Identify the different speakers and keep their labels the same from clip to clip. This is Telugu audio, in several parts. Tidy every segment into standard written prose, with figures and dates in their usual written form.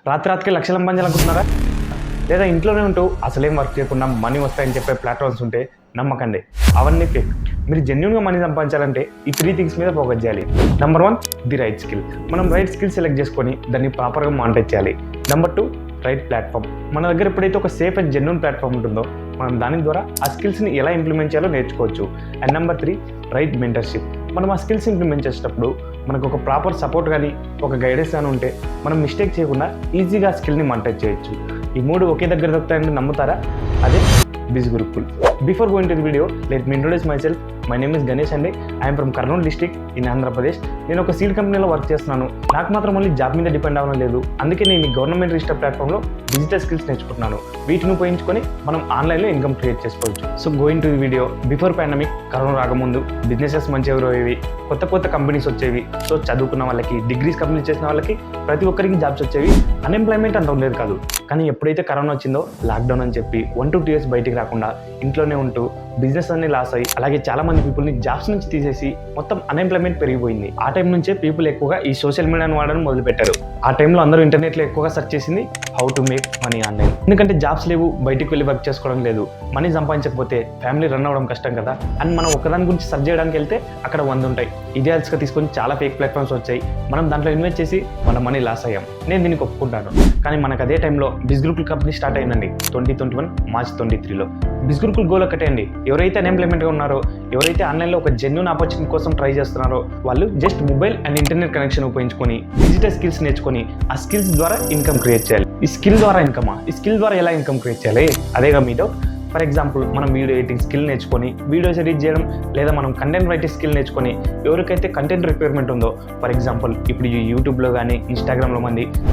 Speaker 1: రాత్రికి లక్షలు సంపాదించాలనుకుంటున్నారా? లేదా ఇంట్లోనే ఉంటూ అసలేం వర్క్ చేయకుండా మనీ వస్తాయని చెప్పే ప్లాట్ఫామ్స్ ఉంటే నమ్మకండి, అవన్నీ ఫేక్. మీరు జెన్యున్గా మనీ సంపాదించాలంటే ఈ 3 థింగ్స్ మీద ఫోకస్ చేయాలి. Number 1, the right skill. మనం రైట్ స్కిల్ సెలెక్ట్ చేసుకొని దాన్ని ప్రాపర్గా మానిటైజ్ చేయాలి. Number 2, right platform. మన దగ్గర ఎప్పుడైతే ఒక సేఫ్ అండ్ జెన్యున్ ప్లాట్ఫామ్ ఉంటుందో మనం దాని ద్వారా ఆ స్కిల్స్ని ఎలా ఇంప్లిమెంట్ చేయాలో నేర్చుకోవచ్చు. And number 3, right mentorship. మనం ఆ స్కిల్స్ ఇంప్లిమెంట్ చేసేటప్పుడు మనకు ఒక ప్రాపర్ సపోర్ట్ కానీ ఒక గైడెన్స్ కానీ ఉంటే మనం మిస్టేక్ చేయకుండా ఈజీగా ఆ స్కిల్ని మానిటైజ్ చేయొచ్చు. ఈ 3 ఒకే దగ్గర దొరుకుతాయని నమ్ముతారా? అదే బిజ్ Gurukul. Before going to the video, let me introduce myself. My name is Ganesh and I am from Kurnool district in Andhra Pradesh. నేను ఒక సీడ్ కంపెనీలో వర్క్ చేస్తున్నాను. నాకు మాత్రం ఓన్లీ జాబ్ మీద డిపెండ్ అవ్వడం లేదు. అందుకే నేను ఈ గవర్నమెంట్ రిజిస్టర్ ప్లాట్ఫామ్లో డిజిటల్ స్కిల్స్ నేర్చుకుంటున్నాను. వీటిని ఉపయోగించుకొని మనం ఆన్లైన్లో ఇన్కమ్ క్రియేట్ చేసుకోవచ్చు. So going to the video. Before pandemic, corona రాకముందు బిజినెసెస్ మంచిగా గ్రో అయ్యేవి, కొత్త కంపెనీస్ వచ్చేవి. సో చదువుకున్న వాళ్ళకి, డిగ్రీస్ కంప్లీట్ చేసిన వాళ్ళకి ప్రతి ఒక్కరికి జాబ్స్ వచ్చేవి. అన్ఎంప్లాయ్మెంట్ అంత ఉండేది కాదు. కానీ ఎప్పుడైతే కరోనా వచ్చిందో, లాక్డౌన్ అని చెప్పి 1 to 2 years బయటికి రాకుండా ఇంట్లోనే ఉంటూ బిజినెస్ అన్ని లాస్ అయ్యి, అలాగే చాలా మంది పీపుల్ని జాబ్స్ నుంచి తీసేసి మొత్తం అన్ఎంప్లాయ్మెంట్ పెరిగిపోయింది. ఆ టైం నుంచే పీపుల్ ఎక్కువగా ఈ సోషల్ మీడియాను వాడడం మొదలుపెట్టారు. ఆ టైంలో అందరూ ఇంటర్నెట్లో ఎక్కువగా సెర్చ్ చేసింది how to make money online. ఎందుకంటే జాబ్స్ లేవు, బయటికి వెళ్ళి వర్క్ చేసుకోవడం లేదు, మనీ సంపాదించకపోతే ఫ్యామిలీ రన్ అవ్వడం కష్టం కదా. అండ్ మనం ఒకదాని గురించి సెర్చ్ చేయడానికి వెళ్తే అక్కడ 100 ఉంటాయి. ఇడియాల్స్గా తీసుకొని చాలా ఫేక్ ప్లాట్ఫామ్స్ వచ్చాయి. మనం దాంట్లో ఇన్వెస్ట్ చేసి మన మనీ లాస్ అయ్యాం. నేను దీనికి ఒప్పుకుంటాను. కానీ మనకు అదే టైంలో బిజ్ గురుకుల్ కంపెనీ స్టార్ట్ అయిందండి 2021 మార్చ్ 23లో. బిజ్ గురుకుల్ గోల్ ఒకటే అండి, ఎవరైతే అన్ఎంప్లాయ్మెంట్గా ఉన్నారో, ఎవరైతే ఆన్లైన్లో ఒక జెన్యూన్ ఆపర్చునిటీ కోసం ట్రై చేస్తున్నారో వాళ్ళు just mobile and internet connection ఉపయోగించుకొని డిజిటల్ స్కిల్స్ నేర్చుకొని ఆ స్కిల్స్ ద్వారా ఇన్కమ్ క్రియేట్ చేయాలి. ఈ స్కిల్ ద్వారా ఇన్కమా? ఈ స్కిల్ ద్వారా ఎలా ఇన్కమ్ క్రియేట్ చేయాలి? అదేగా మీ డౌట్. ఫర్ ఎగ్జాంపుల్, మనం వీడియో ఎడిటింగ్ స్కిల్ నేర్చుకొని వీడియోస్ ఎడిట్ చేయడం, లేదా మనం కంటెంట్ రైటింగ్ స్కిల్ నేర్చుకొని ఎవరికైతే కంటెంట్ రిక్వైర్మెంట్ ఉందో, ఫర్ ఎగ్జాంపుల్ ఇప్పుడు ఈ యూట్యూబ్లో కానీ ఇన్స్టాగ్రామ్లో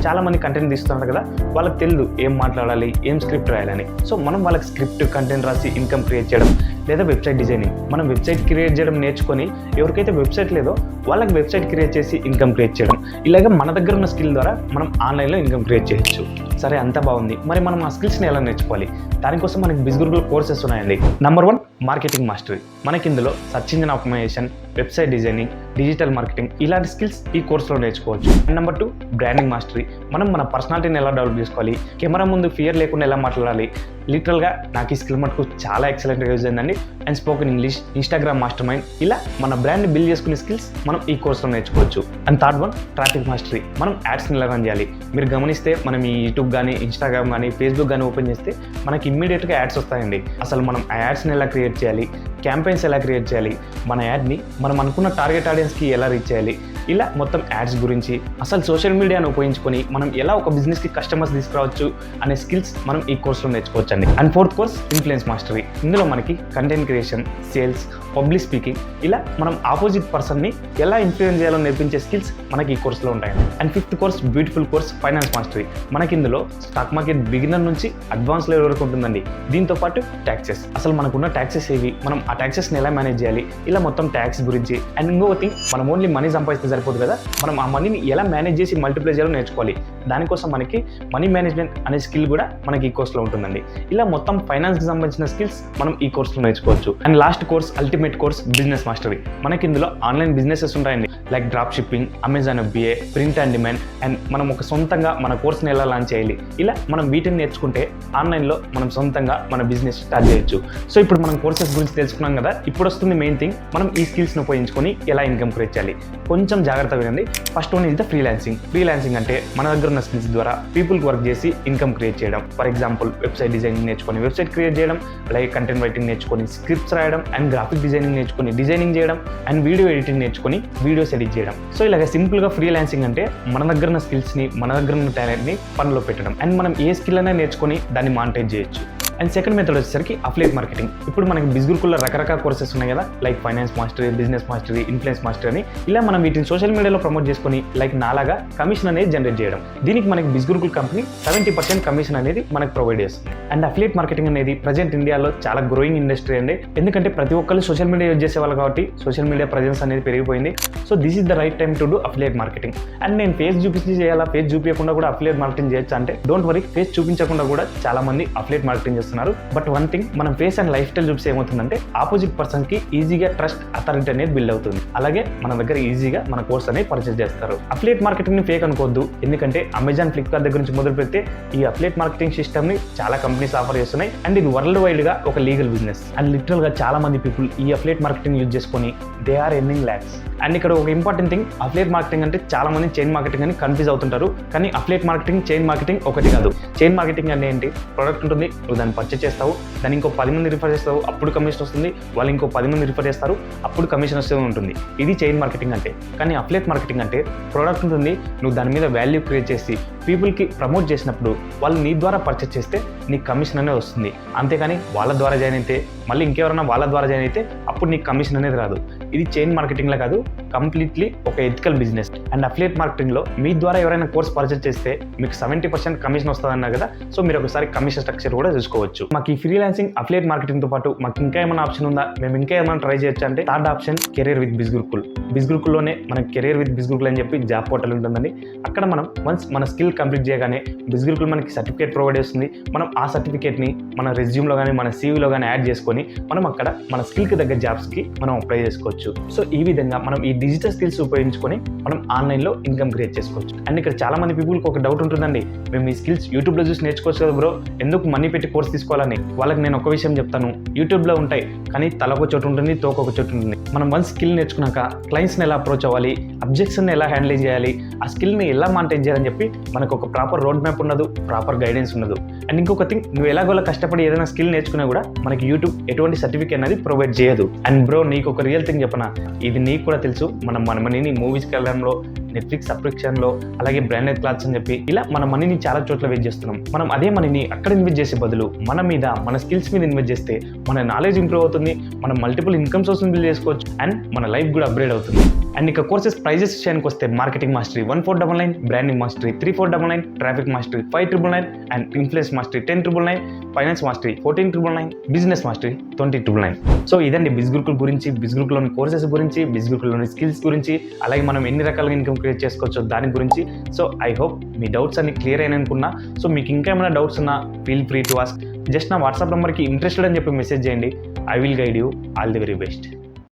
Speaker 1: చాలా మంది కంటెంట్ తీస్తున్నారు కదా, వాళ్ళకి తెలియదు ఏం మాట్లాడాలి, ఏం స్క్రిప్ట్ రాయాలని. సో మనం వాళ్ళకి స్క్రిప్ట్, కంటెంట్ రాసి ఇన్కమ్ క్రియేట్ చేయడం, లేదా వెబ్సైట్ డిజైనింగ్. మనం వెబ్సైట్ క్రియేట్ చేయడం నేర్చుకొని ఎవరికైతే వెబ్సైట్ లేదో వాళ్ళకి వెబ్సైట్ క్రియేట్ చేసి ఇన్కమ్ క్రియేట్ చేయడం. ఇలాగ మన దగ్గర ఉన్న స్కిల్ ద్వారా మనం ఆన్లైన్లో ఇన్కమ్ క్రియేట్ చేయొచ్చు. సరే, అంతా బాగుంది. మరి మనం ఆ స్కిల్స్ని ఎలా నేర్చుకోవాలి? దానికోసం మనకి బిజ్ గురుకుల్ కోర్సెస్ ఉన్నాయండి. Number 1, marketing mastery. మనకి ఇందులో search engine optimisation, website designing, digital marketing ఇలాంటి స్కిల్స్ ఈ కోర్సులో నేర్చుకోవచ్చు. And number 2, branding mastery. మనం మన పర్సనాలిటీని ఎలా డెవలప్ చేసుకోవాలి, కెమెరా ముందు ఫియర్ లేకుండా ఎలా మాట్లాడాలి. లిటరల్గా నాకు ఈ స్కిల్ మటుకు చాలా ఎక్సలెంట్గా యూజ్ అయిందండి. And spoken English, Instagram master mind, ఇలా మన బ్రాండ్ని బిల్డ్ చేసుకునే స్కిల్స్ మనం ఈ కోర్సులో నేర్చుకోవచ్చు. And third 1, traffic mastery. మనం యాడ్స్ని ఎలా రన్ చేయాలి. మీరు గమనిస్తే మనం ఈ యూట్యూబ్ కానీ, ఇన్స్టాగ్రామ్ కానీ, ఫేస్బుక్ కానీ ఓపెన్ చేస్తే మనకి ఇమ్మీడియట్గా యాడ్స్ వస్తాయండి. అసలు మనం ఆ యాడ్స్ని ఎలా క్రియేట్ చేయాలి, క్యాంపెయిన్స్ ఎలా క్రియేట్ చేయాలి, మన యాడ్ని మనం అనుకున్న టార్గెట్ ఆడియన్స్కి ఎలా రీచ్ చేయాలి, ఇలా మొత్తం యాడ్స్ గురించి, అసలు సోషల్ మీడియాను ఉపయోగించుకొని మనం ఎలా ఒక బిజినెస్కి కస్టమర్స్ తీసుకురావచ్చు అనే స్కిల్స్ మనం ఈ కోర్సులో నేర్చుకోవచ్చు అండి. And 4th course, influence mastery. ఇందులో మనకి content creation, sales, public speaking, ఇలా మనం ఆపోజిట్ పర్సన్ని ఎలా ఇన్ఫ్లుయెన్స్ చేయాలో నేర్పించే స్కిల్స్ మనకి ఈ కోర్సులో ఉంటాయండి. And 5th course, beautiful course, finance mastery. మనకి ఇందులో స్టాక్ మార్కెట్ బిగినర్ నుంచి అడ్వాన్స్ లెవెల్ వరకు ఉంటుందండి. దీంతో పాటు ట్యాక్సెస్, అసలు మనకున్న ట్యాక్సెస్ ఏవి, మనం ఆ ట్యాక్సెస్ని ఎలా మేనేజ్ చేయాలి, ఇలా మొత్తం ట్యాక్స్ గురించి. అండ్ ఇంకొక థింగ్, మనం ఓన్లీ మనీ సంపాదిస్తే సరిపోదు కదా, మనం ఆ మనీని ఎలా మేనేజ్ చేసి మల్టిప్లై చేయాలో నేర్చుకోవాలి. దానికోసం మనకి మనీ మేనేజ్మెంట్ అనే స్కిల్ కూడా మనకి ఈ కోర్సులో ఉంటుందండి. ఇలా మొత్తం ఫైనాన్స్కి సంబంధించిన స్కిల్స్ మనం ఈ కోర్సులో నేర్చుకోవచ్చు. And last course, ultimate course, business mastery. మనకి ఇందులో ఆన్లైన్ బిజినెసెస్ ఉంటాయండి, like drop shipping, Amazon FBA, print and demand. And మనం ఒక సొంతంగా మన కోర్స్ని ఎలా లాంచ్ చేయాలి, ఇలా మనం వీటిని నేర్చుకుంటే ఆన్లైన్లో మనం సొంతంగా మన బిజినెస్ స్టార్ట్ చేయొచ్చు. సో ఇప్పుడు మనం కోర్సెస్ గురించి తెలుసుకున్నాం కదా, ఇప్పుడు వస్తుంది మెయిన్ థింగ్, మనం ఈ స్కిల్స్ని ఉపయోగించుకొని ఎలా ఇన్కమ్ క్రియేట్ చేయాలి. కొంచెం జాగ్రత్త వినండి. First one is the freelancing. Freelancing అంటే మన దగ్గర ఉన్న స్కిల్స్ ద్వారా పీపుల్కి వర్క్ చేసి ఇన్కమ్ క్రియేట్ చేయడం. ఫర్ ఎగ్జాంపుల్, వెబ్సైట్ డిజైనింగ్ నేర్చుకొని వెబ్సైట్ క్రియేట్ చేయడం, అలాగే కంటెంట్ రైటింగ్ నేర్చుకొని స్క్రిప్ట్స్ రాయడం, అండ్ గ్రాఫిక్ డిజైనింగ్ నేర్చుకొని డిజైనింగ్ చేయడం, అండ్ వీడియో ఎడిటింగ్ నేర్చుకొని వీడియోస్ ఎడిట్ చేయడం. సో ఇలాగ సింపుల్గా ఫ్రీలాన్సింగ్ అంటే మన దగ్గర ఉన్న స్కిల్స్ని, మన దగ్గర ఉన్న టాలెంట్ని పనిలో పెట్టడం. అండ్ మనం ఏ స్కిల్ అయినా నేర్చుకొని దాన్ని మానిటైజ్ చేయొచ్చు. అండ్ సెకండ్ మెథడ్ వచ్చేసరికి అఫిలియేట్ మార్కెటింగ్. ఇప్పుడు మనకి బిజ్ గురుకుల్లో రకరకాల కోర్సెస్ ఉన్నాయి కదా, like finance mastery, business mastery, influence mastery అని. ఇలా మనం వీటిని సోషల్ మీడియాలో ప్రమోట్ చేసుకొని లైక్ నాలాగా కమిషన్ అనేది జనరేట్ చేయడం. దీనికి మనకి బిజ్ గురుకుల్ కంపెనీ 70% కమిషన్ అనేది మనకు ప్రొవైడ్ చేస్తుంది. అండ్ అఫిలియేట్ మార్కెటింగ్ అనేది ప్రజెంట్ ఇండియాలో చాలా గ్రోయింగ్ ఇండస్ట్రీ అండి. ఎందుకంటే ప్రతి ఒక్కరు సోషల్ మీడియా యూజ్ చేసేవాళ్ళు కాబట్టి సోషల్ మీడియా ప్రెజెన్స్ అనేది పెరిగిపోయింది. So this is the right time to do affiliate marketing. And నేను ఫేస్ చూపించి చేయాలా, ఫేస్ చూపించకుండా కూడా అఫిలియేట్ మార్కెటింగ్ చేయొచ్చు అంటే, డోంట్ వరీ, ఫేస్ చూపించకుండా కూడా చాలా మంది అఫిలియేట్ మార్కెటింగ్ చేస్తున్నారు. చేస్తున్నారు. బట్ వన్ థింగ్, మనం ఫేస్ అండ్ లైఫ్ స్టైల్ చూసి ఏమవుతుందంటే ఆపోజిట్ పర్సన్ కి ఈజీగా ట్రస్ట్ అథారిటీ అనేది బిల్డ్ అవుతుంది. అలాగే మన దగ్గర ఈజీగా మన కోర్స్ అనేది పర్చేస్ చేస్తారు. అఫిలియేట్ మార్కెటింగ్ ని ఫేక్ అనుకోవద్దు. ఎందుకంటే అమెజాన్, ఫ్లిప్కార్ట్ దగ్గర నుంచి మొదలు పెడితే ఈ అఫిలియేట్ మార్కెటింగ్ సిస్టమ్ ని చాలా కంపెనీస్ ఆఫర్ చేస్తున్నాయి. అండ్ ఇది వరల్డ్ వైడ్ గా ఒక లీగల్ బిజినెస్. అండ్ లిటరల్ గా చాలా మంది పీపుల్ ఈ అఫిలియేట్ మార్కెటింగ్ యూజ్ చేసుకొని they are earning lakhs. And ఇక్కడ ఒక ఇంపార్టెంట్ థింగ్, అఫిలియేట్ మార్కెటింగ్ అంటే చాలా మంది చైన్ మార్కెటింగ్ అని కన్ఫ్యూజ్ అవుతుంటారు. కానీ అఫిలియేట్ మార్కెటింగ్, చైన్ మార్కెటింగ్ ఒకటి కాదు. చైన్ మార్కెటింగ్ అంటే ఏంటి? ప్రొడక్ట్ ఉంటుంది, నువ్వు దాన్ని పర్చేస్ చేస్తావు, దాన్ని ఇంకో 10 మంది రిఫర్ చేస్తావు, అప్పుడు కమిషన్ వస్తుంది. వాళ్ళు ఇంకో 10 మంది రిఫర్ చేస్తారు, అప్పుడు కమిషన్ వస్తూ ఉంటుంది. ఇది చైన్ మార్కెటింగ్ అంటే. కానీ అఫిలియేట్ మార్కెటింగ్ అంటే ప్రొడక్ట్ ఉంటుంది, నువ్వు దాని మీద వాల్యూ క్రియేట్ చేసి పీపుల్కి ప్రమోట్ చేసినప్పుడు వాళ్ళు నీ ద్వారా పర్చేస్ చేస్తే నీకు కమిషన్ అనేది వస్తుంది. అంతేకాని వాళ్ళ ద్వారా జాయిన్ అయితే, మళ్ళీ ఇంకెవరైనా వాళ్ళ ద్వారా జాయిన్ అయితే అప్పుడు నీకు కమిషన్ అనేది రాదు. ఇది చైన్ మార్కెటింగ్లా కాదు, కంప్లీట్లీ ఒక ఎథికల్ బిజినెస్. అండ్ అఫిలియేట్ మార్కెటింగ్లో మీ ద్వారా ఎవరైనా కోర్స్ పర్చేస్ చేస్తే మీకు 70% కమిషన్ వస్తుందన్నారు కదా. సో మీరు ఒకసారి కమిషన్ స్ట్రక్చర్ కూడా చూసుకోవచ్చు. మాకు ఈ ఫ్రీలాన్సింగ్ అఫిలియేట్ మార్కెటింగ్తో పాటు మాకు ఇంకా ఏమైనా ఆప్షన్ ఉందా, మేము ఇంకా ఏమైనా ట్రై చేయొచ్చు అంటే థర్డ్ ఆప్షన్ కెరీర్ విత్ బిజ్గురుకుల్. బిజ్గురుకుల్లోనే మనకి కెరీర్ విత్ బిజ్గురుకుల్ అని చెప్పి జాబ్ పోర్టల్ ఉంటుందండి. అక్కడ మనం వన్స్ మన స్కిల్ కంప్లీట్ చేయగానే బిజ్గురుకుల్ మనకి సర్టిఫికేట్ ప్రొవైడ్ చేస్తుంది. మనం ఆ సర్టిఫికేట్ని మన రెజ్యూమ్లో కానీ మన సీవీలో కానీ యాడ్ చేసుకొని మనం అక్కడ మన స్కిల్కి దగ్గర జాబ్స్కి మనం అప్లై చేసుకోవచ్చు. సో ఈ విధంగా మనం ఈ డిజిటల్ స్కిల్స్ ఉపయోగించుకొని మనం ఆన్లైన్లో ఇన్కమ్ క్రియేట్ చేసుకోవచ్చు. అండ్ ఇక్కడ చాలా మంది పీపుల్కి ఒక డౌట్ ఉంటుందండి, మేము ఈ స్కిల్స్ యూట్యూబ్లో చూసి నేర్చుకోవచ్చు కదా బ్రో, ఎందుకు మనీ పెట్టి కోర్స్ తీసుకోవాలని. వాళ్ళకి నేను ఒక విషయం చెప్తాను, యూట్యూబ్లో ఉంటాయి కానీ తలొక చోటు ఉంటుంది, తోకొక చోటు ఉంటుంది. మనం వన్ స్కిల్ నేర్చుకున్నాక క్లయింట్స్ని ఎలా అప్రోచ్ అవ్వాలి, అబ్జెక్షన్ని ఎలా హ్యాండిల్ చేయాలి, ఆ స్కిల్ని ఎలా మాంటైన్ చేయాలని చెప్పి మనకు ఒక ప్రాపర్ రోడ్ మ్యాప్ ఉండదు, ప్రాపర్ గైడెన్స్ ఉండదు. అండ్ ఇంకొక థింగ్, నువ్వు ఎలాగోలా కష్టపడి ఏదైనా స్కిల్ నేర్చుకున్నా కూడా మనకి యూట్యూబ్ ఎటువంటి సర్టిఫికేట్ అనేది ప్రొవైడ్ చేయదు. అండ్ బ్రో నీకు ఒక రియల్ థింగ్ చెప్పనా, ఇది నీకు కూడా తెలుసు, మనం మన మనీని మూవీస్కి వెళ్ళడంలో, నెట్ఫ్లిక్స్ సబ్స్క్రిప్షన్లో, అలాగే బ్రాండెడ్ క్లాత్స్ అని చెప్పి ఇలా మన మనీని చాలా చోట్ల వేస్ట్ చేస్తున్నాం. మనం అదే మనీని అక్కడ ఇన్వెస్ట్ చేసే బదులు మన మీద, మన స్కిల్స్ మీద ఇన్వెస్ట్ చేస్తే మన నాలెడ్జ్ ఇంప్రూవ్ అవుతుంది, మనం మల్టిపుల్ ఇన్కమ్ సోర్స్ని బిల్డ్ చేసుకోవచ్చు, అండ్ మన లైఫ్ కూడా అప్గ్రేడ్ అవుతుంది. అండ్ ఇక కోర్సెస్ ప్రైజెస్ విషయానికి వస్తే marketing mastery 1499, branding mastery 3499, traffic mastery 5999, and influence mastery 10999, finance mastery 1499, business mastery 2099. So ఇదండి బిజ్గురుకుల్ గురించి, బిజ్గురుకుల్లోని కోర్సెస్ గురించి, బిజ్గురుకుల్లోని స్కిల్స్ గురించి, అలాగే మనం ఎన్ని రకాలుగా ఇన్కమ్ క్రియేట్ చేసుకోవచ్చు దాని గురించి. So I hope me doubts అన్ని క్లియర్ అయిన అనుకున్నా. సో మీకు ఇంకా ఏమైనా డౌట్స్ ఉన్నా feel free to ask. Just నా వాట్సాప్ నెంబర్కి ఇంట్రెస్టెడ్ అని చెప్పి మెసేజ్ చేయండి. I will guide you. All the very best.